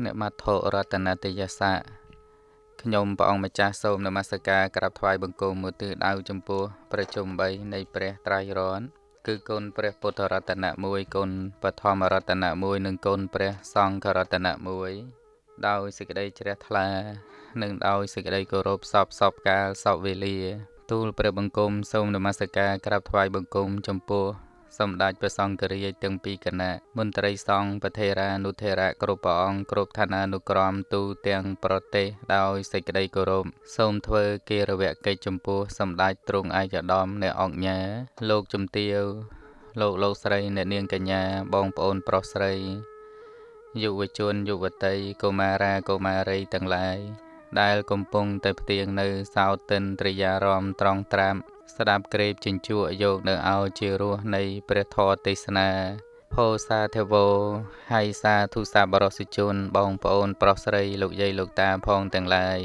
អ្នកមត្ថរតនតយសៈខ្ញុំព្រះអង្គម្ចាស់សូមនមស្ការក្រាបថ្វាយបង្គំមុទិដៅចំពោះព្រះជុំ3នៃព្រះត្រៃរតន៍គឺគុណព្រះពុទ្ធរតនៈ1គុណបឋមរតនៈ1និងគុណព្រះសង្ឃរតនៈ1ដោយសេចក្តីជ្រះថ្លានិងដោយសេចក្តីគោរពសពកាលសពវេលាទូលព្រះបង្គំសូមនមស្ការក្រាបថ្វាយបង្គំចំពោះសម្ដេចព្រះសង្ឃរាជទាំងពីរគណៈមន្ត្រីសង្ឃប្រធេរានុធេរៈគ្រប់ព្រះអង្គគ្រប់ឋានានុក្រមទូទាំងប្រទេសដោយសេចក្តីគោរពសូមធ្វើគារវកិច្ចចំពោះសម្ដេចទ្រង់ឯកឧត្តមអ្នកអង្គញាលោកជំទាវលោកស្រីអ្នកនាងកញ្ញាបងប្អូនប្រុសស្រីយុវជនយុវតីកុមារាកុមារីទាំងឡាយដែលកំពុងតែផ្ទៀងនៅសោទិនត្រិយារមត្រង់ត្រាប់ស្ដាប់ក្រេបជញ្ជក់យកនៅឲ្យជារសនៃព្រះធម៌ទេសនាផោសាធវោហើយសាធុសាបរសិជនបងប្អូនប្រុសស្រីលោកយាយលោកតាផងទាំងឡាយ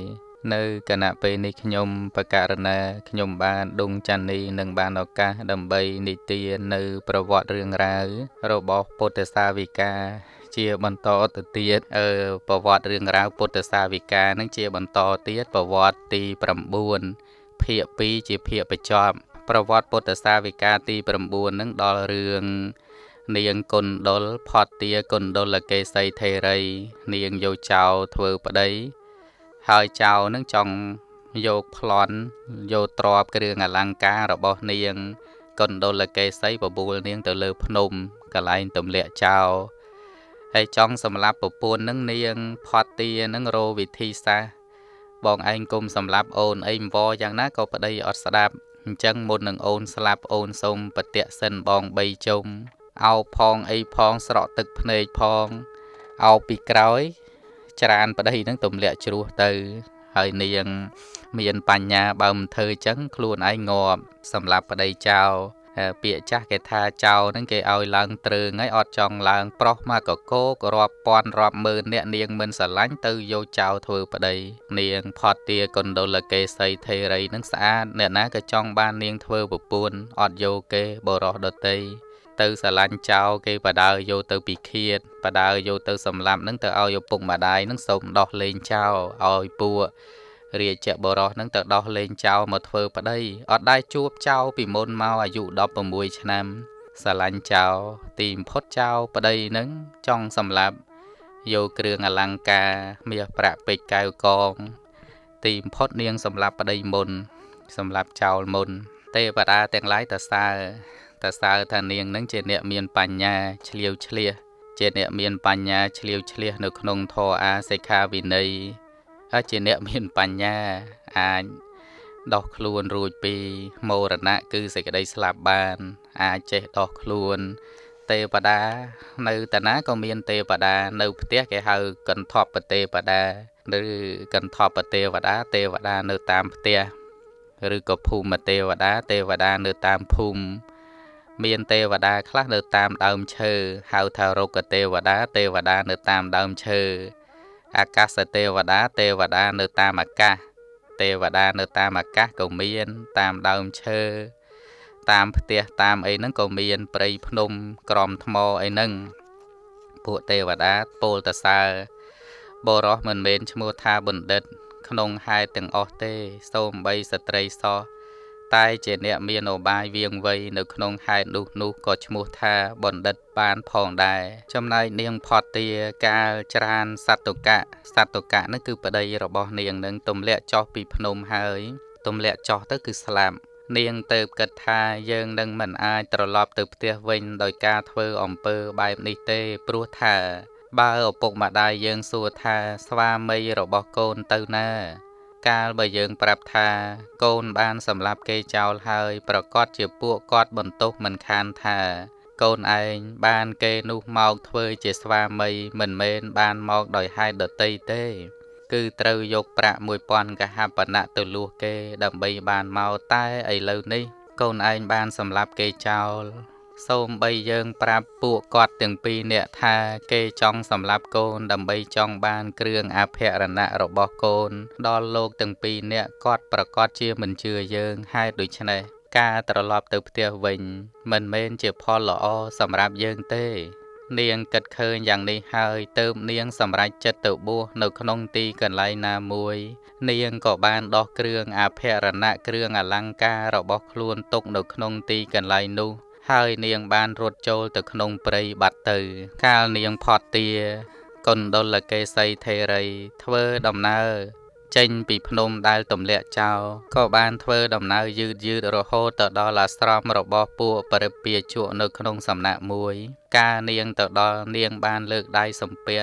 នៅគណៈពេលនេះខ្ញុំបករណាខ្ញុំបានដងច័ន្ទនេះនឹងបានឱកាសដើម្បីនិទាននៅប្រវត្តិរឿងរ៉ាវរបស់ពុទ្ធសាវិកាជាបន្តទៅទៀតប្រវត្តិរឿងរ៉ាវពុទ្ធសាវិកានឹងជាបន្តទៀតប្រវត្តិទី9ភាគ2ជាភាគបញ្ចប់ប្រវត្តិពុទ្ធសាវិកាទី9នឹងដល់រឿងនាងគុណ្ឌលផតទាគុណ្ឌលកេសីថេរីនាងយកចោលធ្វើប្តីហើយចោលនឹងចង់យកប្លន់យកទ្រព្យគ្រឿងអលង្ការរបស់នាងគុណ្ឌលកេសីបបួលនាងទៅលើភ្នំកន្លែងទម្លាក់ចោលហើយចង់សម្លាប់ប្រពន្ធនឹងនាងផតទានឹងរកវិធីសាស្ត្របងឯងគុំសម្លាប់អូនអីមវយ៉ាងណាក៏ប្តីអត់ស្ដាប់អញ្ចឹងមុននឹងអូនស្លាប់អូនសូមបតិសិនបង3ជុំអោបផងអីផងស្រក់ទឹកភ្នែកផងអោបពីក្រោយច្រានប្តីនឹងទម្លាក់ជ្រោះទៅហើយនាងមានបញ្ញាបើមិនធ្វើអញ្ចឹងខ្លួនឯងងាប់សម្លាប់ប្តីចោលពាក្យចាស់គេថាចោលហ្នឹងគេឲ្យឡើងត្រើងហើយអត់ចង់ឡើងប្រុសមកកករាប់ពាន់រាប់ម៉ឺនអ្នកនាងមិនស្រឡាញ់ទៅយកចោលធ្វើប្តីនាងផតទាគុណ្ឌលកេសីថេរីនឹងស្អាតអ្នកណាក៏ចង់បាននាងធ្វើប្រពន្ធអត់យកគេបរោះដតីទៅស្រឡាញ់ចោលគេបដើយកទៅពិឃាតបដើយកទៅសម្លាប់នឹងទៅឲ្យឪពុកម្ដាយនឹងសូមដោះលែងចោលឲ្យពួករាជបរោះនឹងទៅដោះលែងចោលមកធ្វើប្តីអត់ដែរជួបចោលពីមុនមកអាយុ16ឆ្នាំស្រឡាញ់ចោលទីបំផុតចោលប្តីនឹងចង់សម្លាប់យកគ្រឿងអលង្ការមាសប្រាក់ពេជ្រកែវកងទីបំផុតនាងសម្លាប់ប្តីមុនសម្លាប់ចោលមុនទេវតាទាំងឡាយតសើថានាងនឹងជាអ្នកមានបញ្ញាឆ្លៀវឆ្លៀសជាអ្នកមានបញ្ញាឆ្លៀវឆ្លៀសនៅក្នុងធម៌អាសិក្ខាវិន័យហើយជាអ្នកមានបញ្ញាអាចដោះខ្លួនរួចពីមរណៈគឺសេចក្តីស្លាប់បានអាចចេះដោះខ្លួនទេវតានៅតាណាក៏មានទេវតានៅផ្ទះគេហៅកន្ធពទេវតាឬកន្ធពទេវតាទេវតានៅតាមផ្ទះឬក៏ភូមិទេវតានៅតាមភូមិមានទេវតាខ្លះនៅតាមដើមឈើហៅថារុក្ខទេវតានៅតាមដើមឈើអាកាសទេវតានៅតាមអាកាសទេវតានៅតាមអាកាសក៏មានតាមដើមឈើតាមផ្ទះតាមអីហ្នឹងក៏មានព្រៃភ្នំក្រំថ្មអីហ្នឹងពួកទេវតាពោលតសើបរោះមិនមែនឈ្មោះថាបណ្ឌិតក្នុងហេតុទាំងអស់ទេសូម្បីស្ត្រីសោះតែជាអ្នកមានឧបាយវៀងវៃនៅក្នុងហេតុនោះក៏ឈ្មោះថាបណ្ឌិតបានផងដែរចំណែកនាងផតទាកាលច្រានសតុកៈនោះគឺប្តីរបស់នាងនឹងទម្លាក់ចុះពីភ្នំហើយទម្លាក់ចុះទៅគឺស្លាប់នាងទៅគិតថាយើងនឹងមិនអាចត្រឡប់ទៅផ្ទះវិញដោយការធ្វើអំពើបែបនេះទេព្រោះថាបើឪពុកម្ដាយយើងសួរថាស្វាមីរបស់កូនទៅណាកាលបើយើងប្រាប់ថាកូនបានសម្លាប់គេចោលហើយប្រកាសជាពួកគាត់បន្ទោសមិនខានថាកូនឯងបានគេនោះមកធ្វើជាស្វាមីមិនមែនបានមកដោយហេតុដតីទេគឺត្រូវយកប្រាក់1000កហបណៈទៅលួសគេដើម្បីបានមកតែឥឡូវនេះកូនឯងបានសម្លាប់គេចោលសូម្បីយើងប្រាប់ពួកគាត់ទាំងពីរនាក់ថាគេចង់សម្លាប់កូនដើម្បីចង់បានគ្រឿងអភរណៈរបស់កូនដល់លោកទាំងពីរនាក់គាត់ប្រកាសជាមិនជឿយើងហេតុដូច្នេះការត្រឡប់ទៅផ្ទះវិញមិនមែនជាផលល្អសម្រាប់យើងទេ នាងគិតឃើញយ៉ាងនេះហើយទើបនាងសម្រេចចិត្តទៅបួសនៅក្នុងទីកន្លែងណាមួយនាងក៏បានដោះគ្រឿងអភរណៈគ្រឿងអលង្ការរបស់ខ្លួនទុកនៅក្នុងទីកន្លែងនោះហើយនាងបានរត់ចូលទៅក្នុងព្រៃបាត់ទៅកាលនាងផតទាកុណ្ឌលកេសីថេរីធ្វើដំណើរចេញពីភ្នំដែលទម្លាក់ចោលក៏បានធ្វើដំណើរយឺតរហូតទៅដល់អាស្រមរបស់ពួកបរិពាជក់នៅក្នុងសំណាក់មួយកាលនាងទៅដល់នាងបានលើកដៃសំពះ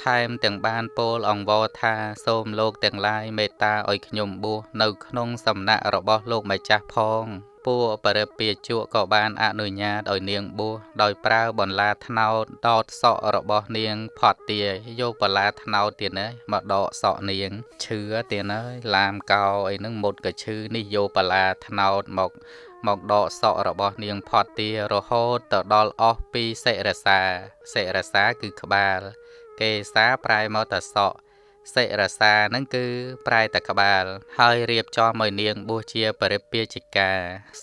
ថែមទាំងបានពោលអង្វរថាសូមលោកទាំងឡាយមេត្តាឲ្យខ្ញុំបួសនៅក្នុងសំណាក់របស់លោកម្ចាស់ផងពួកបរិពាជក់ក៏បានអនុញ្ញាតឲ្យនាងបួសដោយប្រើបន្លាថ្នោតដោតសក់របស់នាងផតទាយកបន្លាថ្នោតទៀតណាមកដកសក់នាងឈឺទៀតហើយឡាមកោអីហ្នឹងមុតក៏ឈឺនេះយកបន្លាថ្នោតមកដកសក់របស់នាងផតទារហូតទៅដល់អស់ពីសិរសាគឺក្បាលកេសាប្រែមកតសក់សិរសាហ្នឹងគឺប្រែតក្បាលហើយរៀបចំឲ្យនាងបួសជាបរិពាជិកា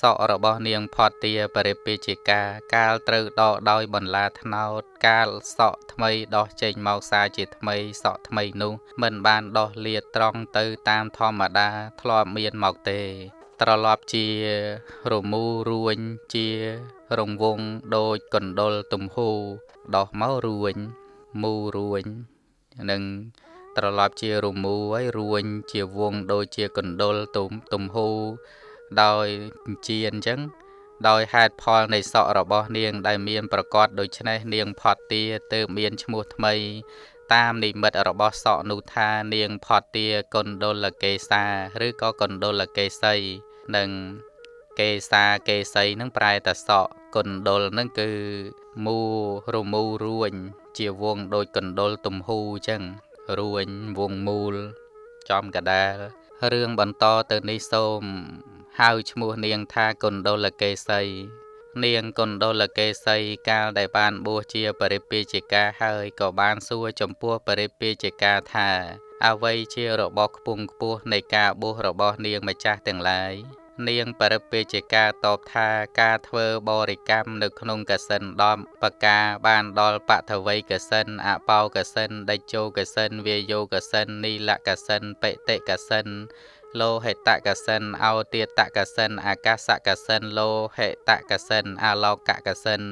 សក់របស់នាងផតទាបរិពាជិកាកាលត្រូវដកដោយបន្លាថ្នោតកាលសក់ថ្មីដោះចេញមកសាជាថ្មីសក់ថ្មីនោះមិនបានដោះលាតត្រង់ទៅតាមធម្មតាធ្លាប់មានមកទេត្រឡប់ជារមូររួញជារង្វង់ដូចកណ្ដុលទំហូរដោះមករួញមូររួញនឹងត្រឡប់ជារមូរហើយរួញជាវងដូចជាកណ្ដុលទំហូរដោយជាអញ្ចឹងដោយហេតុផលនៃសក់របស់នាងដែលមានប្រកបដូច្នេះនាងផតទាទើបមានឈ្មោះថ្មីតាមនិមិត្តរបស់សក់នោះថានាងផតទាកុណ្ដលកេសាឬក៏កុណ្ដលកេសីនិងកេសីនឹងប្រែតែសក់កុណ្ដលនឹងគឺរមូររួញជាវងដូចកណ្ដុលទំហូរអញ្ចឹងរួញវងមូលចំកដាលរឿងបន្តទៅនេះសូមហៅឈ្មោះនាងថាកុណ្ដលកេសីនាងកុណ្ដលកេសីកាលដែលបានបួសជាបរិពាជិកាហើយក៏បានសួរចំពោះបរិពាជិកាថាអ្វីជារបស់ខ្ពង់ខ្ពស់នៃការបួសរបស់នាងម្ចាស់ទាំងឡាយនាងបរិពាជិកាតបថាការធ្វើបរិកម្មនៅក្នុងកសិន10ប្រការបានដល់បថវ័យកសិនអបោកសិនដេជោកសិនវាយោកសិននីលកសិនបិតិកសិនលោហិតកសិនអោទាតកសិនអាកាសកសិនលោហិតកសិនអាឡោកកសិន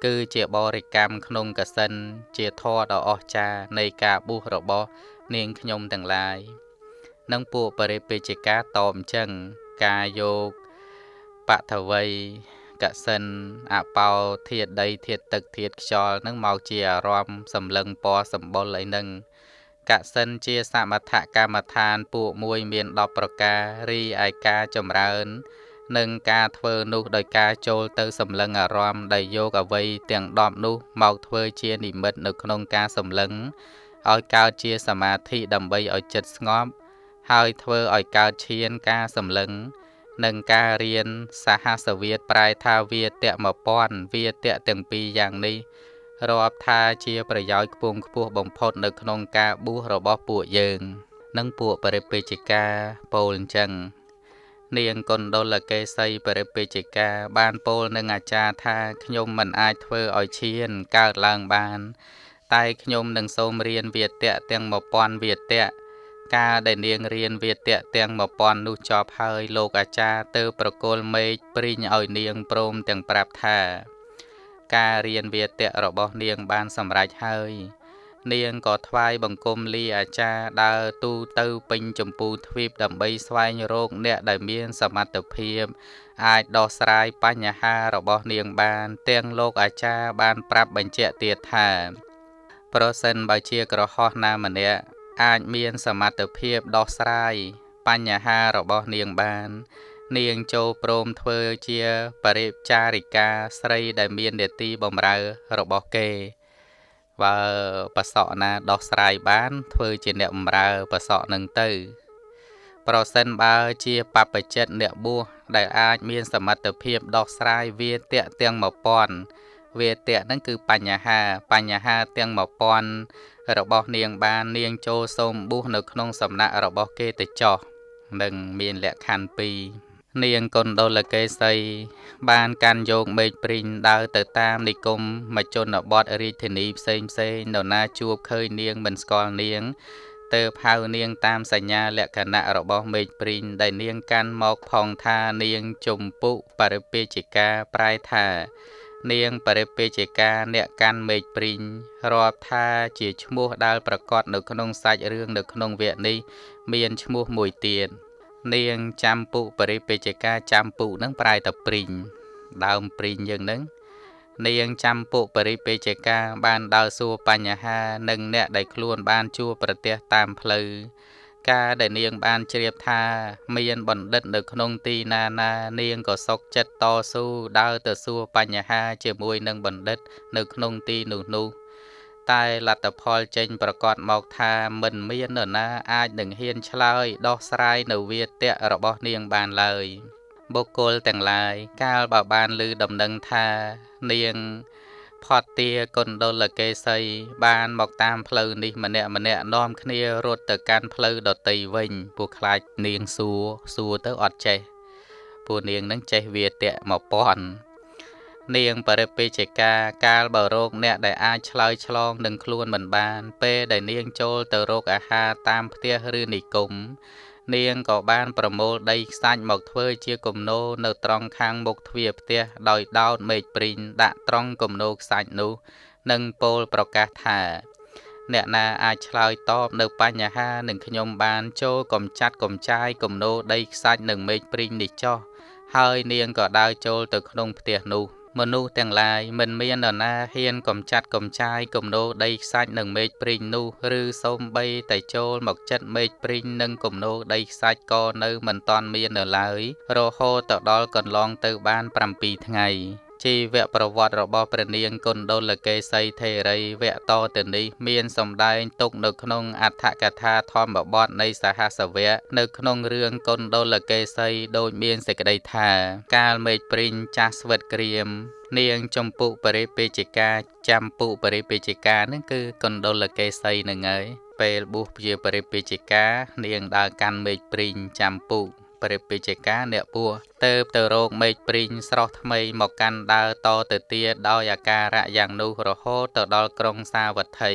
គឺជាបរិកម្មក្នុងកសិនជាធម៌ដ៏អស្ចារ្យនៃការបួសរបស់នាងខ្ញុំទាំងឡាយនឹងពួកបរិពាជិកាតបអញ្ចឹងការយកបថវ័យកសិនអបោធាតុដីធាតុទឹកធាតុខ្យល់នឹងមកជាអារម្មណ៍សម្លឹងពណ៌សម្បុរអីហ្នឹងកសិនជាសមថកម្មដ្ឋានពួកមួយមាន10ប្រការរីឯការចម្រើននិងការធ្វើនោះដោយការចូលទៅសម្លឹងអារម្មណ៍ដែលយកអ្វីទាំង10នោះមកធ្វើជានិមិត្តនៅក្នុងការសម្លឹងឲ្យកើតជាសមាធិដើម្បីឲ្យចិត្តស្ងប់ហើយធ្វើឲ្យកើតឈានការសម្លឹងនិងការរៀនសហសវាទប្រែថាវាទៈ1000វាទៈទាំងពីរយ៉ាងនេះរាប់ថាជាប្រយោជន៍ខ្ពង់ខ្ពស់បំផុតនៅក្នុងការបួសរបស់ពួកយើងនិងពួកបរិពាជិកាពោលអញ្ចឹងនាងកុណ្ដលកេសីបរិពាជិកាបានពោលនឹងអាចារ្យថាខ្ញុំមិនអាចធ្វើឲ្យឈានកើតឡើងបានតែខ្ញុំនឹងសូមរៀនវាទៈទាំង1000វាទៈការដែលនាងរៀនវាទៈទាំង1000នោះចប់ហើយលោកអាចារ្យទៅប្រគល់មេឃព្រីងឲ្យនាងព្រមទាំងប្រាប់ថាការរៀនវាទៈរបស់នាងបានសម្រេចហើយនាងក៏ថ្វាយបង្គំលាអាចារ្យដើរទូទៅពេញចម្ពូទ្វីបដើម្បីស្វែងរកអ្នកដែលមានសមត្ថភាពអាចដោះស្រាយបញ្ហារបស់នាងបានទាំងលោកអាចារ្យបានប្រាប់បញ្ជាក់ទៀតថាប្រសិនបើជាក្រហមណាម្នាក់អាចមានសមត្ថភាពដោះស្រាយបញ្ហារបស់នាងបាននាងចូលព្រមធ្វើជាបរិចារិកាស្រីដែលមាននាទីបម្រើរបស់គេបើបសក់ណាដោះស្រាយបានធ្វើជាអ្នកបម្រើបសក់នឹងទៅប្រសិនបើជាបព្វជិតអ្នកបួសដែលអាចមានសមត្ថភាពដោះស្រាយវាទៈទាំង1000វាទៈហ្នឹងគឺបញ្ហាទាំង1000របស់នាងបាននាងចូលសូមបួសនៅក្នុងសំណាក់របស់គេទៅចោះនឹងមានលក្ខខណ្ឌ2 នាងកុណ្ឌលកេសីបានកាន់យកមេឃព្រីងដើរទៅតាមនិគមមជនបទរាជធានីផ្សេងនរណាជួបឃើញនាងមិនស្គាល់នាងទើបហៅនាងតាមសញ្ញាលក្ខណៈរបស់មេឃព្រីងដែលនាងកាន់មកផងថានាងជំពុបរិពេជិកាប្រែថានាងបរិពេជិកាអ្នកកាន់មេឃព្រីងរាប់ថាជាឈ្មោះដែលប្រកបនៅក្នុងសាច់រឿងនៅក្នុងវគ្គនេះមានឈ្មោះមួយទៀតនាងចាំពុបរិពេជិកាចាំពុនឹងប្រែតែព្រីងដើមព្រីងយើងនឹងនាងចាំពុបរិពេជិកាបានដើរសួរបញ្ហានឹងអ្នកដែលខ្លួនបានជួបប្រទះតាមផ្លូវការដែលនាងបានជ្រាបថាមានបណ្ឌិតនៅក្នុងទីណានាងក៏សុខចិត្តតស៊ូដើរទៅសួរបញ្ហាជាមួយនឹងបណ្ឌិតនៅក្នុងទីនោះតែលទ្ធផលចេញប្រកាសមកថាមិនមាននរណាអាចនឹងហ៊ានឆ្លើយដោះស្រាយនៅវាទៈរបស់នាងបានឡើយបុគ្គលទាំងឡាយកាលបើបានឮដំណឹងថានាងផតទាកុណ្ឌលកេសីបានមកតាមផ្លូវនេះម្នាក់នាំគ្នារត់ទៅកាន់ផ្លូវដតីវិញពួកខ្លាចនាងសួរទៅអត់ចេះពួកនាងនឹងចេះវាទៈមកពាន់នាងបរិពេជិកាកាលបើរោគអ្នកដែលអាចឆ្លើយឆ្លងនឹងខ្លួនមិនបានពេលដែលនាងចូលទៅរកអាហារតាមផ្ទះឬនិគមនាងក៏បានប្រមូលដីខ្សាច់មកធ្វើជាគំនោនៅត្រង់ខាងមុខទ្វារផ្ទះដោយដោតមេឃព្រីងដាក់ត្រង់គំនោខ្សាច់នោះនិងពោលប្រកាសថាអ្នកណាអាចឆ្លើយតបនៅបញ្ហានឹងខ្ញុំបានចូលកំចាត់កំចាយគំនោដីខ្សាច់នឹងមេឃព្រីងនេះចុះហើយនាងក៏ដើរចូលទៅក្នុងផ្ទះនោះមនុស្សទាំងឡាយមិនមាននរណាហ៊ានកំចាត់កំចាយគំនោដីខ្សាច់នឹងមេឃព្រីងនោះឬសូម្បីតែចូលមកចិត្តមេឃព្រីងនិងគំនោដីខ្សាច់ក៏នៅមិនទាន់មាននៅឡើយរហូតទៅដល់កន្លងទៅបាន7ថ្ងៃជីវប្រវត្តិរបស់ព្រះនាងកុណ្ឌលកេសីថេរីវគ្គតទៅនេះមានសម្ដែងទុកនៅក្នុងអត្ថកថាធម្មបទនៃសហសវៈនៅក្នុងរឿងកុណ្ឌលកេសីដូចមានសេចក្តីថាកាលមេឃព្រីងចាស់ស្វិតក្រៀមនាងចំពុបរិពេជិកាចាំពុបរិពេជិកានឹងគឺកុណ្ឌលកេសីនឹងហើយពេលបួសជាបរិពេជិកានាងដើរកាន់មេឃព្រីងចាំពុបរិពេជិកាអ្នកបួសទៅរកមេឃព្រីងស្រស់ថ្មីមកកាន់ដើរតទៅទៀតដោយអាការៈយ៉ាងនោះរហូតទៅដល់ក្រុងសាវត្ថី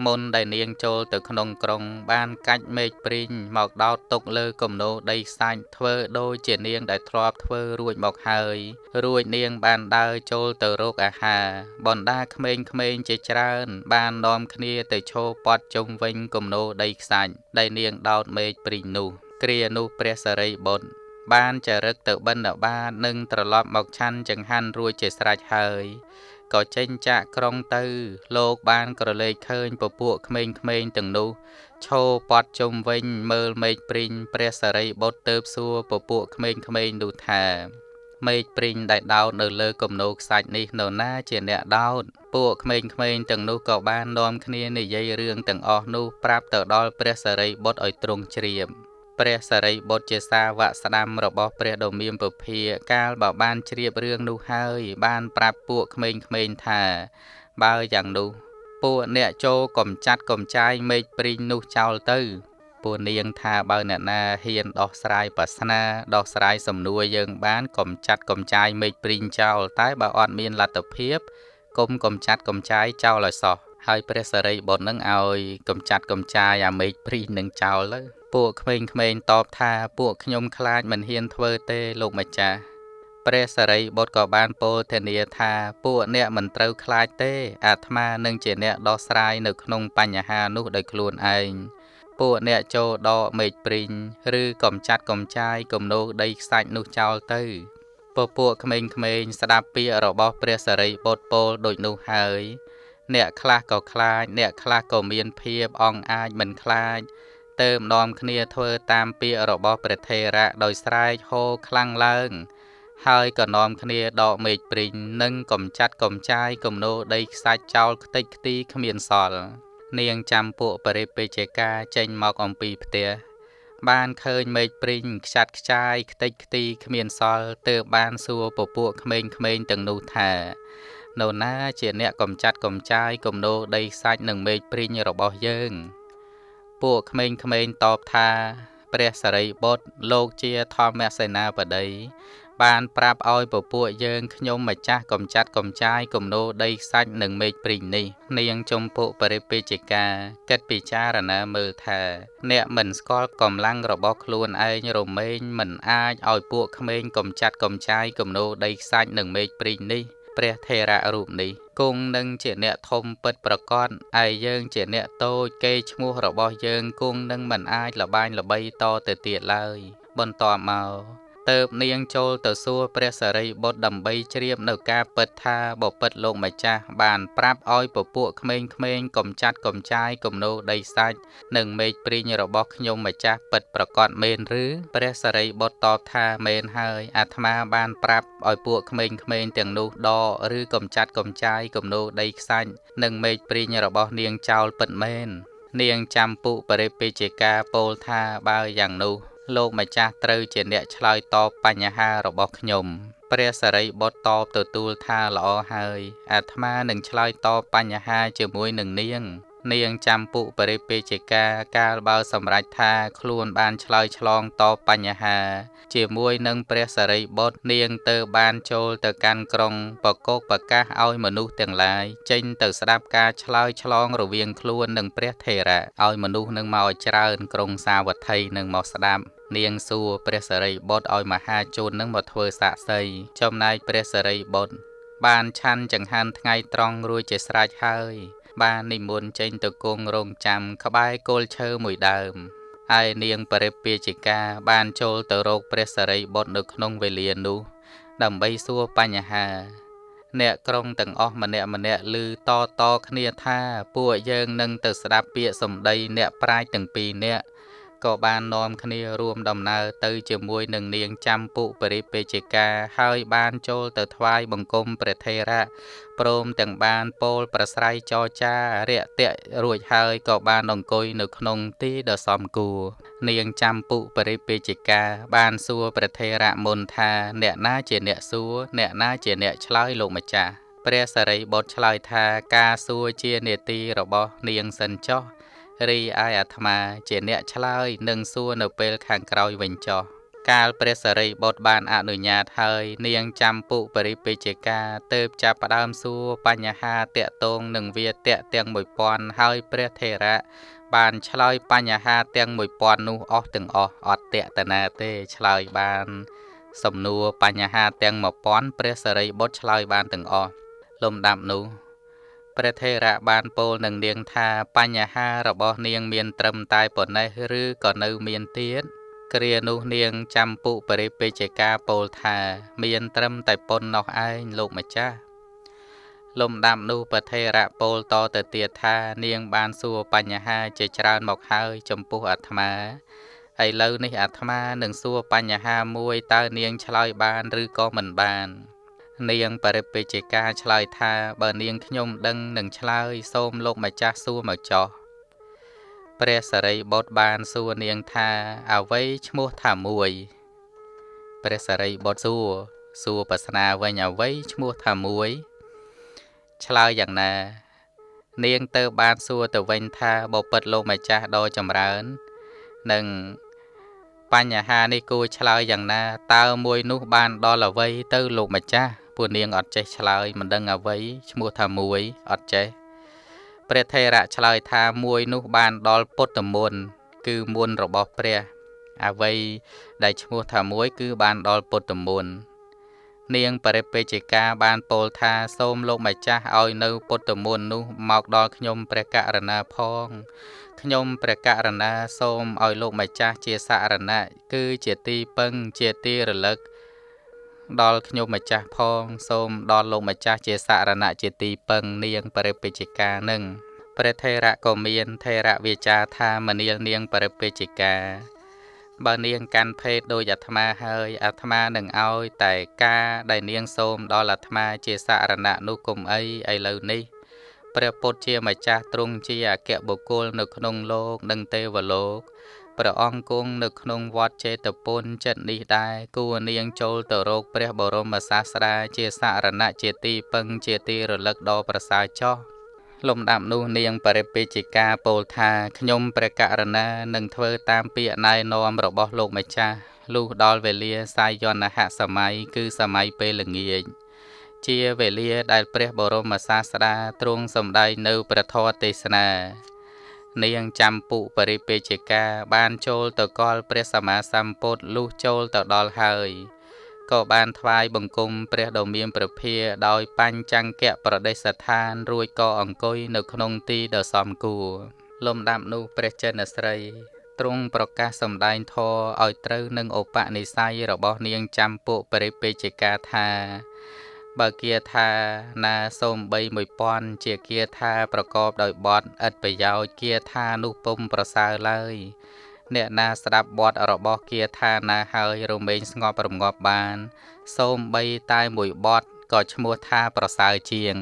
មុនដែលនាងចូលទៅក្នុងក្រុងបានកាច់មេឃព្រីងមកដោតទុកលើគំនោដីខ្សាច់ធ្វើដូចជានាងដែលធ្លាប់ធ្វើរួចមកហើយរួចនាងបានដើរចូលទៅរកអាហារបណ្ដាក្មេងៗជាច្រើនបាននាំគ្នាទៅឈរព័ទ្ធជុំវិញគំនោដីខ្សាច់ដែលនាងដោតមេឃព្រីងនោះគ្រានោះព្រះសារីបុត្របានចារឹកទៅបិណ្ឌបាតនិងត្រឡប់មកឆាន់ចង្ហាន់រួចជាស្រេចហើយក៏ចេញចាកក្រុងទៅលោកបានក្រឡេកឃើញពពួកក្មេងៗទាំងនោះឈរព័ទ្ធជុំវិញមើលមេឃព្រីងព្រះសារីបុត្រទើបសួរពពួកក្មេងៗនោះថាមេឃព្រីងដែលដោតនៅលើគំនោខ្សាច់នេះនរណាជាអ្នកដោតពួកក្មេងៗទាំងនោះក៏បាននាំគ្នានិយាយរឿងទាំងអស់នោះប្រាប់ទៅដល់ព្រះសារីបុត្រឲ្យទ្រង់ជ្រាបព្រះសារីបុត្រជាសាវកស្ដាំរបស់ព្រះដ៏មានពភាកាលបើបានជ្រាបរឿងនោះហើយបានប្រាប់ពួកក្មេងៗថាបើយ៉ាងនោះពួកអ្នកចូលកំចាត់កំចាយមេឃព្រីងនោះចោលទៅពួកនាងថាបើអ្នកណាហ៊ានដោះស្រាយប្រស្នាដោះស្រាយសំណួរយើងបានកំចាត់កំចាយមេឃព្រីងចោលតែបើអត់មានលទ្ធភាពគុំកំចាត់កំចាយចោលឲ្យសោះហើយព្រះសារីបុត្រនឹងឲ្យកំចាត់កំចាយអាមេឃព្រីងនឹងចោលទៅពួកក្មេងៗតបថាពួកខ្ញុំខ្លាចមិនហ៊ានធ្វើទេលោកម្ចាស់ព្រះសារីបុត្រក៏បានពោលធានាថាពួកអ្នកមិនត្រូវខ្លាចទេអាត្មានឹងជាអ្នកដោះស្រាយនៅក្នុងបញ្ហានោះដោយខ្លួនឯងពួកអ្នកចូលដកមេឃព្រីងឬកំចាត់កំចាយគំនោដីខ្សាច់នោះចោលទៅពួកក្មេងៗស្ដាប់ពាក្យរបស់ព្រះសារីបុត្រពោលដូចនោះហើយអ្នកខ្លះក៏ខ្លាចអ្នកខ្លះក៏មានភាពអង់អាចមិនខ្លាចទើបនាំគ្នាធ្វើតាមពាក្យរបស់ព្រះថេរៈដោយស្រែកហូរខ្លាំងឡើងហើយក៏នាំគ្នាដកមេឃព្រីងនិងកំចាត់កំចាយគំនោដីខ្សាច់ចោលខ្ទេចខ្ទីគ្មានសល់នាងចាំពួកបរិពេជិកាចេញមកអំពីផ្ទះបានឃើញមេឃព្រីងខ្ចាត់ខ្ចាយខ្ទេចខ្ទីគ្មានសល់ទើបបានសួរពពួកក្មេងៗទាំងនោះថានរណាជាអ្នកកំចាត់កំចាយគំនោដីខ្សាច់និងមេឃព្រីងរបស់យើងពួកក្មេងៗតបថា ព្រះសារីបុត្រលោកជាធម្មសេនាបតីបានប្រាប់ឲ្យពពួកយើងខ្ញុំម្ចាស់កំចាត់កំចាយគំនោដីខ្សាច់និងមេឃព្រីងនេះនាងជំពូបរិពេជ្ជកាគិតពិចារណាមើលថាអ្នកមិនស្គាល់កម្លាំងរបស់ខ្លួនឯងរមែងមិនអាចឲ្យពួកក្មេងកំចាត់កំចាយគំនោដីខ្សាច់និងមេឃព្រីងនេះព្រះថេរៈរូបនេះគង់នឹងជាអ្នកធំពិតប្រកបឯយើងជាអ្នកតូចគេឈ្មោះរបស់យើងគង់នឹងមិនអាចលបាញ់ល្បីតទៅទៀតឡើយបន្ទាប់មកទើបនាងចូលទៅសួរព្រះសារីបុត្រដើម្បីជ្រាបនៅការពិតថាបពិតលោកម្ចាស់បានប្រាប់ឲ្យពពួកក្មេងៗកំចាត់កំចាយគំនោដីសាច់និងមេឃព្រីងរបស់ខ្ញុំម្ចាស់ពិតប្រកបមែនឬព្រះសារីបុត្រតបថាមែនហើយអាត្មាបានប្រាប់ឲ្យពួកក្មេងៗទាំងនោះដកឬកំចាត់កំចាយគំនោដីខ្សាច់និងមេឃព្រីងរបស់នាងចោលពិតមែននាងចាំពុបរិពេជ្ជកាពោលថាបើយ៉ាងនោះលោកម្ចាស់ត្រូវជាអ្នកឆ្លើយតបបញ្ហារបស់ខ្ញុំព្រះសារីបុត្រតបទទួលថាល្អហើយអាត្មានឹងឆ្លើយតបបញ្ហាជាមួយនឹងនាងចាំពុបរិពេជ្ជកាកាលបើសម្រេចថាខ្លួនបានឆ្លើយឆ្លងតបបញ្ហាជាមួយនឹងព្រះសារីបុត្រនាងទៅបានចូលទៅកាន់ក្រុងបកោកប្រកាសឲ្យមនុស្សទាំងឡាយចេញទៅស្ដាប់ការឆ្លើយឆ្លងរវាងខ្លួននិងព្រះថេរៈឲ្យមនុស្សនឹងមកច្រើនក្រុងសាវត្ថីនឹងមកស្ដាប់នាងសួរព្រះសារីបុត្រឲ្យមហាជននឹងមកធ្វើសាក្សីចំណែកព្រះសារីបុត្របានឆាន់ចង្ហាន់ថ្ងៃត្រង់រួចជាស្រេចហើយបាននិមន្តចេញទៅគង់រងចាំក្បែរគល់ឈើមួយដើមហើយនាងបរិពាជិកាបានចូលទៅរកព្រះសារីបុត្រនៅក្នុងវេលានោះដើម្បីសួរបញ្ហាអ្នកក្រុងទាំងអស់ម្នាក់ឮតគ្នាថាពួកយើងនឹងទៅស្ដាប់ពាក្យសម្ដីអ្នកប្រាជ្ញទាំងពីរនាក់ក៏បាននាំគ្នារួមដំណើរទៅជាមួយនឹងនាងចាំពុបរិពេជ្ជកាហើយបានចូលទៅថ្វាយបង្គំព្រះថេរៈព្រមទាំងបានពោលប្រស្រ័យចរចារាក់ទាក់រួចហើយក៏បានអង្គុយនៅក្នុងទីដ៏សមគួរនាងចាំពុបរិពេជ្ជកាបានសួរព្រះថេរៈមុនថាអ្នកណាជាអ្នកសួរអ្នកណាជាអ្នកឆ្លើយលោកម្ចាស់ព្រះសារីបុត្រឆ្លើយថាការសួរជានេតិរបស់នាងសិនចុះរីឯអាត្មាជាអ្នកឆ្លើយនឹងសួរនៅពេលខាងក្រោយវិញចុះកាលព្រះសារីបុត្របានអនុញ្ញាតហើយនាងចាំពុបរិពេជ្ជកាទើបចាប់ផ្ដើមសួរបញ្ហាតាក់ទងនឹងវាទៈទាំង1000ហើយព្រះថេរៈបានឆ្លើយបញ្ហាទាំង1000នោះអស់ទាំងអស់អត់តេតនាទេឆ្លើយបានសំណួរបញ្ហាទាំង1000ព្រះសារីបុត្រឆ្លើយបានទាំងអស់លំដាប់នោះព្រះថេរៈបានពោលនឹងនាងថាបញ្ហារបស់នាងមានត្រឹមតែប៉ុណ្ណេះឬក៏នៅមានទៀតគ្រានោះនាងចាំពុបរិពេជ្ជកាពោលថាមានត្រឹមតែប៉ុណ្ណោះឯងលោកម្ចាស់លំដាប់នោះព្រះថេរៈពោលតទៅទៀតថានាងបានសួរបញ្ហាជាច្រើនមកហើយចំពោះអាត្មាឥឡូវនេះអាត្មានឹងសួរបញ្ហាមួយតើនាងឆ្លើយបានឬក៏មិនបាននាងបរិពេជ្ជកាឆ្លើយថាបើនាងខ្ញុំដឹងនឹងឆ្លើយសូមលោកម្ចាស់សួរមកចុះព្រះសារីបុត្របានសួរនាងថាអ្វីឈ្មោះថាមួយព្រះសារីបុត្រសួរប្រស្នាវិញអ្វីឈ្មោះថាមួយឆ្លើយយ៉ាងណានាងទៅបានសួរទៅវិញថាបពិតលោកម្ចាស់ដ៏ចម្រើននឹងបញ្ហានេះគួរឆ្លើយយ៉ាងណាតើមួយនោះបានដល់អ្វីទៅលោកម្ចាស់ពួកនាងអត់ចេះឆ្លើយមិនដឹងអ្វីឈ្មោះថាមួយអត់ចេះព្រះថេរៈឆ្លើយថាមួយនោះបានដល់ពុទ្ធមន្តគឺមន្តរបស់ព្រះអ្វីដែលឈ្មោះថាមួយគឺបានដល់ពុទ្ធមន្តនាងបរិពេជ្ជកាបានពោលថាសូមលោកម្ចាស់ឲ្យនៅពុទ្ធមន្តនោះមកដល់ខ្ញុំព្រះករុណាផងខ្ញុំព្រះករុណាសូមឲ្យលោកម្ចាស់ជាសារណៈគឺជាទីពឹងជាទីរលឹកដល់ខ្ញុំម្ចាស់ផងសូមដល់លោកម្ចាស់ជាសារណៈជាទីពឹងនាងបរិពេជ្ជកានឹងព្រះថេរៈក៏មានថេរៈវាចាថាមនាលនាងបរិពេជ្ជកាបើនាងកាន់ភេទដោយអាត្មាហើយអាត្មានឹងឲ្យតែការដែលនាងសូមដល់អាត្មាជាសារណៈនោះគុំអីឥឡូវនេះព្រះពុទ្ធជាម្ចាស់ទ្រង់ជាអគ្គបុគ្គលនៅក្នុងលោកនិងទេវលោកព្រះអង្គគង់នៅក្នុងវត្តចេតពុនចិត្តនេះដែរគួរនាងចូលទៅរកព្រះបរមសាស្តាជាសារណៈជាទីពឹងជាទីរលឹកដ៏ប្រសើរចុះ លំដាប់នោះនាងបរិពេជិកាពោលថាខ្ញុំព្រះករណានឹងធ្វើតាមពាក្យណែនាំរបស់លោកម្ចាស់លុះដល់វេលាសាយនហសម័យគឺសម័យពេលល្ងាចជាវេលាដែលព្រះបរមសាស្តាទ្រង់សម្ដែងនៅព្រះធម៌ទេសនានាងចាំពុបរិពេជិកាបានចូលទៅកល់ព្រះសម្មាសម្ពុទ្ធលុះចូលទៅដល់ហើយក៏បានថ្វាយបង្គំព្រះដ៏មានព្រះភាដោយបញ្ចង្គៈប្រដេសឋានរួចក៏អង្គុយនៅក្នុងទីដ៏សមគួរលំដាប់នោះព្រះចិនស្រីទ្រង់ប្រកាសសម្ដែងធម៌ឲ្យត្រូវនឹងឧបនិស្ស័យរបស់នាងចាំពុបរិពេជិកាថាបើគាថាណាសូមបី1000ជាគាថាប្រកបដោយបទឥតប្រយោជន៍គាថានោះពុំប្រសើរឡើយអ្នកណាស្ដាប់បទរបស់គាថាណាហើយរមែងស្ងប់រងាប់បានសូមបីតែមួយបទក៏ឈ្មោះថាប្រសើរជាង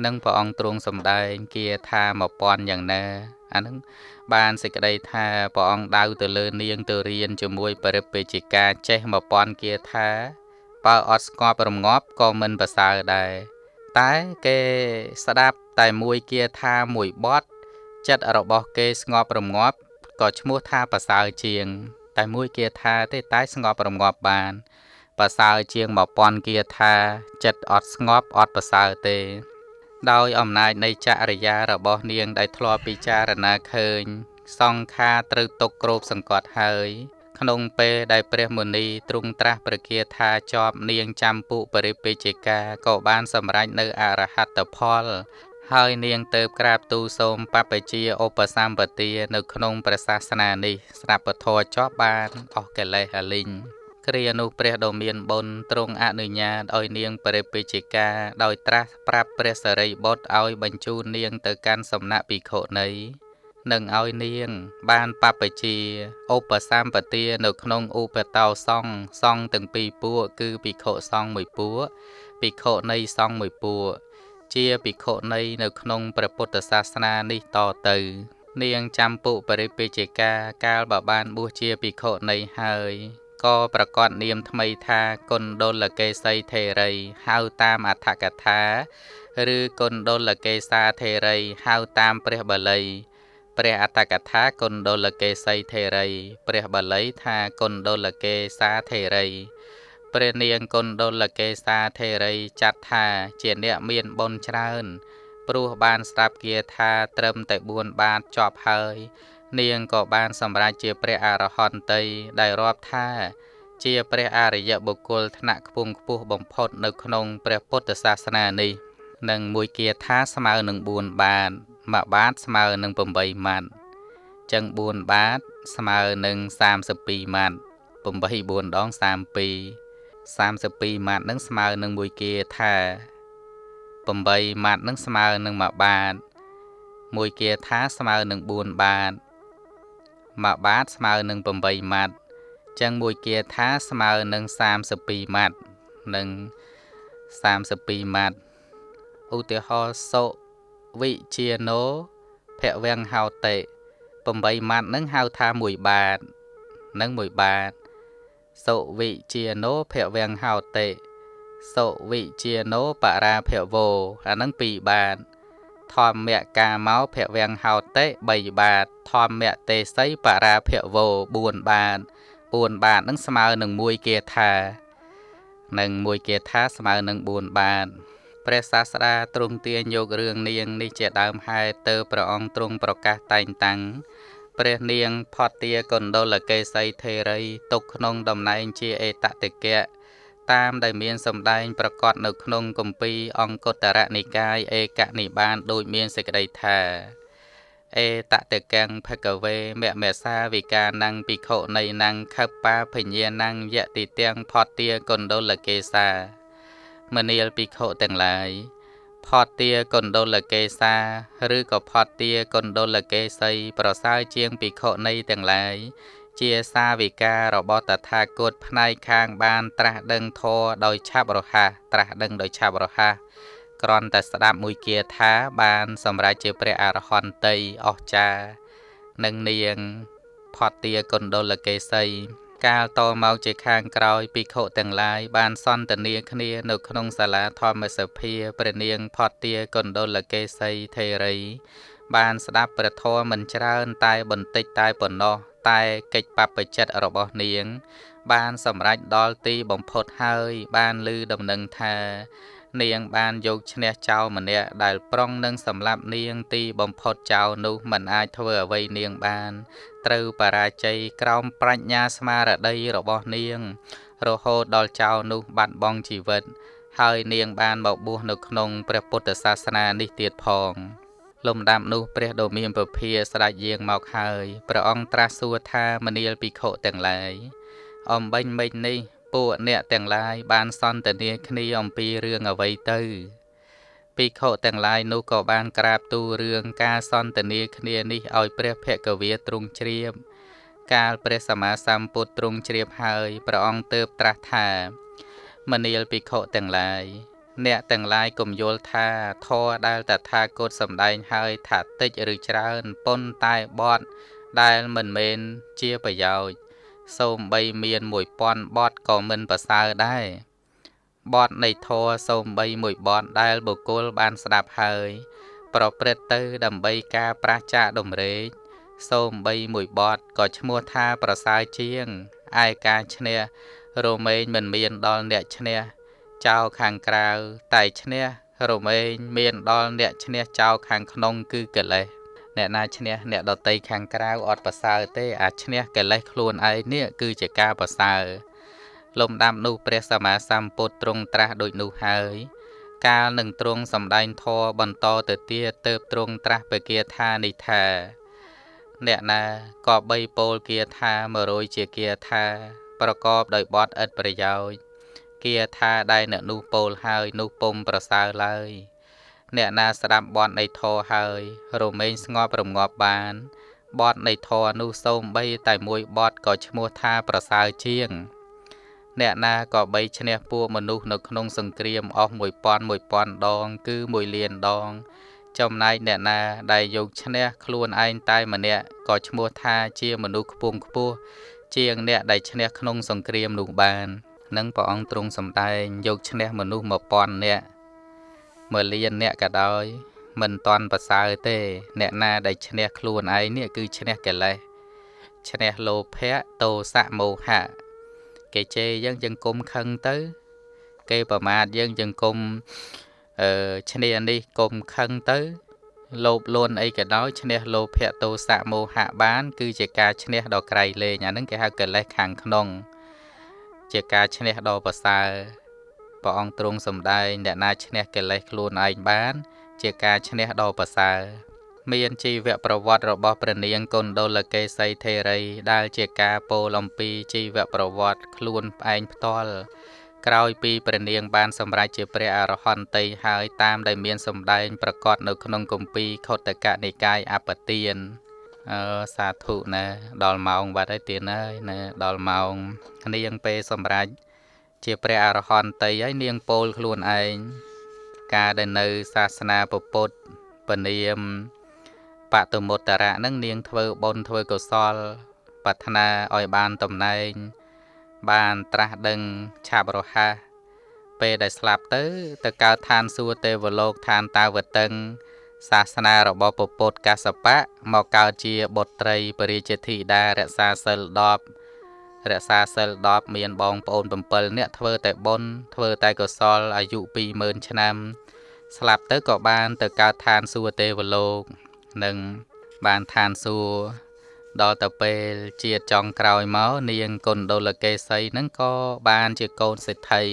នឹងព្រះអង្គទ្រង់សម្ដែងគាថា1000យ៉ាងណាអានឹងបានសេចក្តីថាព្រះអង្គដៅទៅលើនាងទៅរៀនជាមួយបរិពេជិកាចេះ1000គាថាបើអត់ស្ងប់រងាប់ក៏មិនប្រសើរដែរតែគេស្ដាប់តែមួយគាថាមួយបទចិត្តរបស់គេស្ងប់រងាប់ក៏ឈ្មោះថាប្រសើរជាងតែមួយគាថាទេតែស្ងប់រងាប់បានប្រសើរជាង1000គាថាចិត្តអត់ស្ងប់អត់ប្រសើរទេដោយអំណាចនៃចរិយារបស់នាងដែលធ្លាប់ពិចារណាឃើញសង្ខារត្រូវຕົកគ្របសង្កត់ហើយក្នុងពេលដែលព្រះមុនីទ្រង់ត្រាស់ប្រគាថាជាប់នាងចាំពុបរិពេជិកាក៏បានសម្រេចនៅអរហត្តផលហើយនាងទៅក្រាបទូលសូមបព្វជិឧបសម្បទានៅក្នុងព្រះសាសនានេះស្រាប់ពធជាប់បានអស់កិលេសអលិញគ្រានោះព្រះដ៏មានបុណ្យទ្រង់អនុញ្ញាតឲ្យនាងបរិពេជិកាដោយត្រាស់ប្រាប់ព្រះសារីបុត្រឲ្យបញ្ជូននាងទៅកាន់សំណាក់ភិក្ខុនីនឹងឲ្យនាងបានបព្វជិឧបសម្បទានៅក្នុងឧបតោសង្ឃសង្ឃទាំងពីរពួកគឺភិក្ខុសង្ឃមួយពួកភិក្ខុនីសង្ឃមួយពួកជាភិក្ខុនីនៅក្នុងព្រះពុទ្ធសាសនានេះតទៅនាងចាំពុបរិពេជិកាកាលបើបានបួសជាភិក្ខុនីហើយក៏ប្រកាសនាមថ្មីថាគុណ្ឌលកេសីថេរីហៅតាមអដ្ឋកថាឬគុណ្ឌលកេសាថេរីហៅតាមព្រះបាលីព្រះអត្តកថាគុណ្ឌលកេសីថេរីព្រះបាលីថាគុណ្ឌលកេសាថេរីព្រះនាងគុណ្ឌលកេសាថេរីចាត់ថាជាអ្នកមានបុណ្យច្រើនព្រោះបានស្ដាប់គាថាត្រឹមតែ4បាតចប់ហើយនាងក៏បានសម្រេចជាព្រះអរហន្តីដែលរាប់ថាជាព្រះអរិយបុគ្គលថ្នាក់ខ្ពង់ខ្ពស់បំផុតនៅក្នុងព្រះពុទ្ធសាសនានេះនិងមួយគាថាស្មើនឹង4បាតមួយបាតស្មើនឹង8ម៉ាត់ចឹង4បាតស្មើនឹង32ម៉ាត់8 4ដង32ម៉ាត់នឹងស្មើនឹងមួយគាថា8ម៉ាត់នឹងស្មើនឹងមួយបាតមួយគាថាស្មើនឹង4បាតមួយបាតស្មើនឹង8ម៉ាត់ចឹងមួយគាថាស្មើនឹង32ម៉ាត់និង32ម៉ាត់ឧទាហរណ៍សុវិជាណូភវង្ហោតិ8ម៉ាត់នឹងហៅថា1បាតនិង1បាតសុវិជាណូភវង្ហោតិសុវិជាណូបរាភវោអានឹង2បាតធម្មកាមោភវង្ហោតិ3បាតធម្មទេសីបរាភវោ4បាត4បាតនឹងស្មើនឹង1គាថានិង1គាថាស្មើនឹង4បាតព្រះសាស្តាទ្រង់ទាញយករឿងនាងនេះជាដើមហេតុទៅព្រះអង្គទ្រង់ប្រកាសតែងតាំងព្រះនាងផតទាគុណ្ឌលកេសីថេរីទុកក្នុងតំណែងជាអេតតិកៈតាមដែលមានសម្ដែងប្រកាសនៅក្នុងគម្ពីរអង្គុត្តរនិកាយឯកនិបានដូចមានសេចក្តីថាអេតតិកੰភគវេមមេសាវិកានੰភិក្ខុនីនੰខបាភញ្ញានੰយតិទាំងផតទាគុណ្ឌលកេសាមនាលភិក្ខុទាំងឡាយផតទាគុណ្ឌលកេសាឬក៏ផតទាគុណ្ឌលកេសីប្រសើរជាងភិក្ខុនីទាំងឡាយជាសាវិការបស់តថាគតផ្នែកខាងបានត្រាស់ដឹងធម៌ដោយឆាប់រហ័សត្រាស់ដឹងដោយឆាប់រហ័សគ្រាន់តែស្ដាប់មួយគាថាបានសម្រេចជាព្រះអរហន្តីអស្ចារ្យនឹងនាងផតទាគុណ្ឌលកេសី កាលតមកជាខាងក្រោយភិក្ខុទាំងឡាយបានសន្ទនាគ្នានៅក្នុងសាលាធម្មសភាព្រះនាងផត្តាកុណ្ឌលកេសីថេរីបានស្ដាប់ព្រះធម៌មិនច្រើនតែបន្តិចតែប៉ុណ្ណោះតែកិច្ចបព្វជិតរបស់នាងបានសម្រេចដល់ទីបំផុតហើយបានឮដំណឹងថានាងបានយកឈ្នះចៅម្នាក់ដែលប្រុងនឹងសម្លាប់នាងទីបំផុតចៅនោះមិនអាចធ្វើអ្វីនាងបានត្រូវបរាជ័យក្រោមប្រាជ្ញាស្មារតីរបស់នាងរហូតដល់ចៅនោះបាត់បង់ជីវិតហើយនាងបានមកបួសនៅក្នុងព្រះពុទ្ធសាសនានេះទៀតផងលំដាប់នោះព្រះដ៏មានពភាស្ដេចយាងមកហើយព្រះអង្គត្រាស់សួរថាមនាលភិក្ខុទាំងឡាយអំបញ្ញមិញនេះពួកអ្នកទាំងឡាយបានសន្ទនាគ្នាអំពីរឿងអ្វីទៅភិក្ខុទាំងឡាយនោះក៏បានក្រាបទូលរឿងការសន្ទនាគ្នានេះឲ្យព្រះភគវាទ្រង់ជ្រាបកាលព្រះសម្មាសម្ពុទ្ធទ្រង់ជ្រាបហើយព្រះអង្គទើបត្រាស់ថាមនាលភិក្ខុទាំងឡាយអ្នកទាំងឡាយកុំយល់ថាធម៌ដែលតថាគតសម្ដែងហើយថាតិចឬច្រើនប៉ុន្តែបទដែលមិនមែនជាប្រយោជន៍សូម្បីមាន1000បទក៏មិនប្រសើរដែរបទនៃធម៌សូម្បីមួយបទដែលបុគ្គលបានស្ដាប់ហើយប្រព្រឹត្តទៅដើម្បីការប្រះចាកដំរេកសូម្បីមួយបទក៏ឈ្មោះថាប្រសើរជាងឯការឈ្នះរមែងមិនមានដល់អ្នកឈ្នះចៅខាងក្រៅតែឈ្នះរមែងមានដល់អ្នកឈ្នះចៅខាងក្នុងគឺកិលេសអ្នកណាឈ្នះអ្នកដតីខាងក្រៅអត់ប្រសើរទេអាឈ្នះកិលេសខ្លួនឯងនេះគឺជាការប្រសើរលំដាប់នោះព្រះសម្មាសម្ពុទ្ធទ្រង់ត្រាស់ដូចនោះហើយកាលនឹងទ្រង់សម្ដែងធម៌បន្តទៅទៀតទើបទ្រង់ត្រាស់បគាថានេះថាអ្នកណាក៏បីពោលគាថា100ជាគាថាប្រកបដោយបទឥតប្រយោជន៍គាថាដែលអ្នកនោះពោលហើយនោះពុំប្រសើរឡើយអ្នកណាស្ដាប់បទនៃធម៌ហើយរមែងស្ងប់រងាប់បានបទនៃធម៌នោះសូម្បីតែមួយបទក៏ឈ្មោះថាប្រសើរជាងអ្នកណាក៏បីឈ្នះពួកមនុស្សនៅក្នុងសង្គ្រាមអស់1000ដងគឺ1,000,000 ដងចំណែកអ្នកណាដែលយកឈ្នះខ្លួនឯងតែម្នាក់ក៏ឈ្មោះថាជាមនុស្សខ្ពង់ខ្ពស់ជាងអ្នកដែលឈ្នះក្នុងសង្គ្រាមនោះបាននឹងព្រះអង្គទ្រង់សម្ដែងយកឈ្នះមនុស្ស1000នាក់1,000,000នាក់ក៏ដោយមិនតាន់ប្រសើរទេអ្នកណាដែលឈ្នះខ្លួនឯងនេះគឺឈ្នះកិលេសឈ្នះលោភៈទោសៈមោហៈគេជេរយើងយើងគុំខឹងទៅគេប្រមាថយើងយើងគុំឈ្នះនេះគុំខឹងទៅលោភលន់អីក៏ដោយឈ្នះលោភៈទោសៈមោហៈបានគឺជាការឈ្នះដ៏ក្រៃលែងអាហ្នឹងគេហៅកិលេសខាងក្នុងជាការឈ្នះដ៏ប្រសើរព្រះអង្គទ្រង់សម្ដែងអ្នកណាឈ្នះកិលេសខ្លួនឯងបានជាការឈ្នះដ៏ប្រសើរមានជីវប្រវត្តិរបស់ព្រះនាងកុណ្ឌលកេសីថេរីដែលជាការពោលអំពីជីវប្រវត្តិខ្លួនឯងផ្ទាល់ក្រោយពីព្រះនាងបានសម្រេចជាព្រះអរហន្តីហើយតាមដែលមានសម្ដែងប្រកាសនៅក្នុងគម្ពីរខុទ្ទកនិកាយអបទានសាធុណាដល់ម៉ោងបាត់ហើយទៀតហើយណាដល់ម៉ោងនាងពេលសម្រេចជាព្រះអរហន្តីហើយនាងពោលខ្លួនឯងការដែលនៅសាសនាពុទ្ធពនាមបតុមុត្តរៈនឹងនាងធ្វើបុណ្យធ្វើកុសលប្រាថ្នាឲ្យបានតំណែងបានត្រាស់ដឹងឆាប់រហ័សពេលដែលស្លាប់ទៅកើតឋានសួគ៌ទេវលោកឋានតាវតឹងសាសនារបស់ពុទ្ធកស្សបៈមកកើតជាបុត្រីពរាជធីតារក្សាសិល10មានបងប្អូន7នាក់ធ្វើតែបុណ្យធ្វើតែកុសលអាយុ20000ឆ្នាំស្លាប់ទៅក៏បានទៅកើតឋានសួគ៌ទេវលោកនិងបានឋានសួគ៌ដល់ទៅពេលជាតិចុងក្រោយមកនាងកុណ្ឌលកេសីនឹងក៏បានជាកូនសេដ្ឋី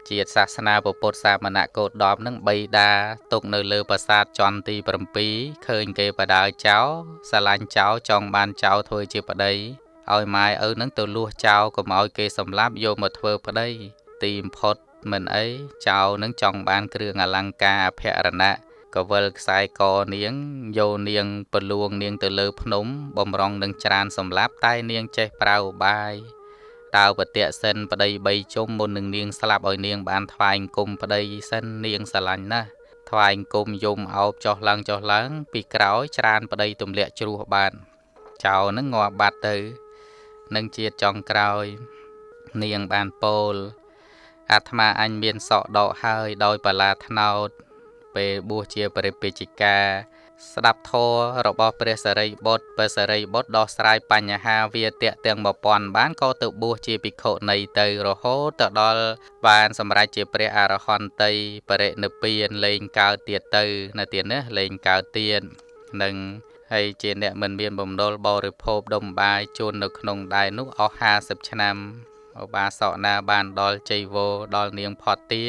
ជាតិសាសនាពុទ្ធសាមណគោតមនឹងបីដាទុកនៅលើប្រាសាទចន្ទទី7ឃើញគេបដើចោលស្រឡាញ់ចោលចង់បានចោលធ្វើជាប្តីឲ្យម៉ែឪនឹងទៅលួសចោលកុំឲ្យគេសម្លាប់យកមកធ្វើប្តីទីបំផុតមិនអីចោលនឹងចង់បានគ្រឿងអលង្ការអភរណៈកវិលខ្សែកនាងយកនាងប្រលួងនាងទៅលើភ្នំបំរុងនឹងច្រានសម្លាប់តែនាងចេះប្រើឧបាយតើបតិសិនប្តី3ជុំមុននឹងនាងស្លាប់ឲ្យនាងបានថ្វាយអង្គមប្តីសិននាងស្រឡាញ់ណាស់ថ្វាយអង្គមយំអោបចុះឡើងពីក្រោយច្រានប្តីទម្លាក់ជ្រោះបានចោលនឹងងាប់បាត់ទៅ នឹងជាតិចុងក្រោយនាងបានពោលអាត្មាអញមានសក់ដកហើយដោយបលាថ្នោតពេលបួសជាបរិពេជ្ជកាស្ដាប់ធម៌របស់ព្រះសារីបុត្រព្រះសារីបុត្រដោះស្រាយបញ្ហាវាទៈទាំង1000បានក៏ទៅបួសជាភិក្ខុនីទៅរហូតទៅដល់បានសម្រេចជាព្រះអរហន្តីបរិនិព្វានលែងកើតទៀតទៅនៅទៀតណាលែងកើតទៀតនឹងហើយជាអ្នកមិនមានបំណុលបរិភោគដុំបាយជូននៅក្នុងដែរនោះអស់50ឆ្នាំឧបាសកណាបានដល់ជ័យវរដល់នាងផតទា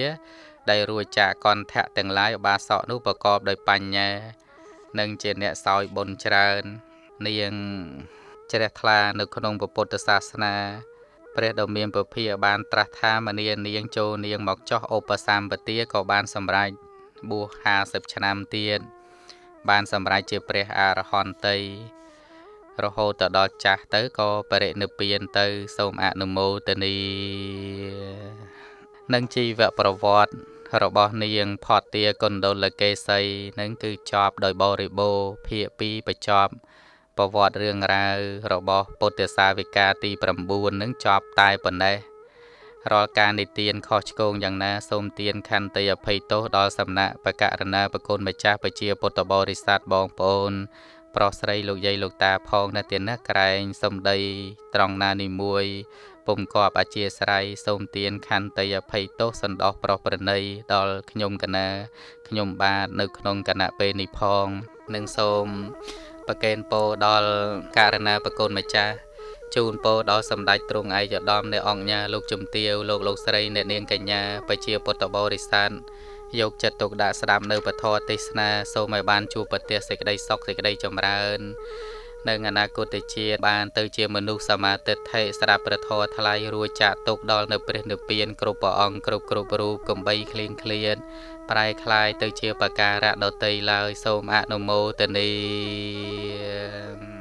ដែលរួចចាកកន្ធៈទាំងឡាយឧបាសកនោះប្រកបដោយបញ្ញានិងជាអ្នកសោយបុណ្យច្រើននាងជ្រះថ្លានៅក្នុងពុទ្ធសាសនាព្រះដ៏មានពភាបានត្រាស់ថាមនានាងចូលនាងមកចោះឧបសម្បទាក៏បានសម្រេចបួស50ឆ្នាំទៀតបានសម្រេចជាព្រះអរហន្តីរហូតទៅដល់ចាស់ទៅក៏បរិនិព្វានទៅសូមអនុមោទនានឹងជីវប្រវត្តិរបស់នាងផតទាកុណ្ឌលកេសីនឹងគឺចប់ដោយបរិបូរណ៍ភាគ2បញ្ចប់ប្រវត្តិរឿងរ៉ាវរបស់ពុទ្ធសាវិកាទី9នឹងចប់តែប៉ុណ្ណេះរាល់ការនិទានខុសឆ្គងយ៉ាងណាសូមទានខន្តីអភ័យទោសដល់សំណាក់បកករណាប្រគុណម្ចាស់ប្រជាពុទ្ធបរិស័ទបងប្អូនប្រុសស្រីលោកយាយលោកតាផងណាទៀតណាក្រែងសំដីត្រង់ណានីមួយពុំគប់អធិស្ឋ័យសូមទានខន្តីអភ័យទោសសន្តោសប្រោសប្រណីដល់ខ្ញុំកណាខ្ញុំបាទនៅក្នុងគណៈពេលនេះផងនិងសូមប្រកេនពរដល់ករណាប្រគុណម្ចាស់ជូនពរដល់សម្ដេចទ្រង់ឯកឧត្តមនៃអង្គញាលោកជំទាវលោកស្រីអ្នកនាងកញ្ញាប្រជាពុទ្ធបរិស័ទយកចិត្តទុកដាក់ស្ដាប់នៅពធទេសនាសូមឲ្យបានជួបប្រទះសេចក្តីសុខសេចក្តីចម្រើននៅអនាគតជាតិបានទៅជាមនុស្សសមាទិដ្ឋិស្ដាប់ព្រះធម៌ថ្លៃរួចចាក់ទុកដល់នៅព្រះនិព្វានគ្រប់ព្រះអង្គគ្រប់រូបកំបីឃ្លៀងឃ្លាតប្រែคลายទៅជាបការៈដតីឡើយសូមអនុមោទនា